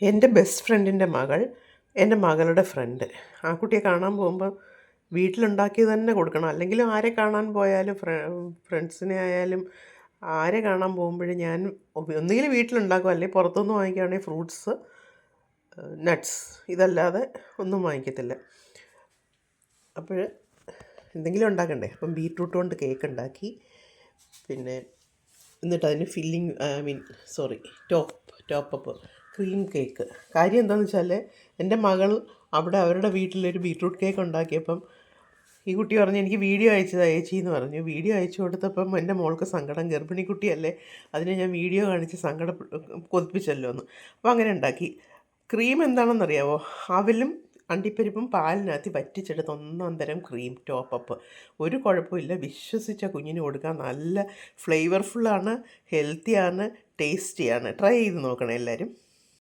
എൻ്റെ ബെസ്റ്റ് ഫ്രണ്ടിൻ്റെ മകൾ എൻ്റെ മകളുടെ ഫ്രണ്ട്. ആ കുട്ടിയെ കാണാൻ പോകുമ്പോൾ വീട്ടിലുണ്ടാക്കിയത് തന്നെ കൊടുക്കണം. അല്ലെങ്കിലും ആരെ കാണാൻ പോയാലും ഫ്രണ്ട്സിനെ ആയാലും ആരെ കാണാൻ പോകുമ്പോഴും ഞാൻ ഒന്നുകിൽ വീട്ടിലുണ്ടാക്കും, അല്ലെങ്കിൽ പുറത്തുനിന്ന് വാങ്ങിക്കുകയാണെങ്കിൽ ഫ്രൂട്ട്സ്, നട്ട്സ്, ഇതല്ലാതെ ഒന്നും വാങ്ങിക്കത്തില്ല. അപ്പോൾ എന്തെങ്കിലും ഉണ്ടാക്കണ്ടേ. അപ്പം ബീറ്റ്റൂട്ട് കൊണ്ട് കേക്ക് ഉണ്ടാക്കി. പിന്നെ എന്നിട്ട് അതിന് ഫില്ലിങ് ടോപ്പപ്പ് ക്രീം കേക്ക്. കാര്യം എന്താണെന്ന് വെച്ചാൽ എൻ്റെ മകൾ അവിടെ അവരുടെ വീട്ടിലൊരു ബീറ്റ്റൂട്ട് കേക്ക് ഉണ്ടാക്കിയപ്പം ഈ കുട്ടി പറഞ്ഞു, എനിക്ക് വീഡിയോ അയച്ചതാണ് ചേച്ചി എന്ന് പറഞ്ഞു. വീഡിയോ അയച്ചു കൊടുത്തപ്പം എൻ്റെ മോൾക്ക് സങ്കടം, ഗർഭിണി കുട്ടിയല്ലേ, അതിനെ ഞാൻ വീഡിയോ കാണിച്ച് കൊതിപ്പിച്ചല്ലോ എന്ന്. അപ്പോൾ അങ്ങനെ ഉണ്ടാക്കി. ക്രീം എന്താണെന്നറിയാവോ? അവലും അണ്ടിപ്പരിപ്പും പാലിനകത്ത് വറ്റിച്ചെടുത്ത് ഒന്നാം തരം ക്രീം ടോപ്പപ്പ്. ഒരു കുഴപ്പമില്ല, വിശ്വസിച്ച കുഞ്ഞിന് കൊടുക്കാൻ. നല്ല ഫ്ലേവർഫുള്ളാണ്, ഹെൽത്തിയാണ്, ടേസ്റ്റിയാണ്. ട്രൈ ചെയ്ത് നോക്കണം എല്ലാവരും.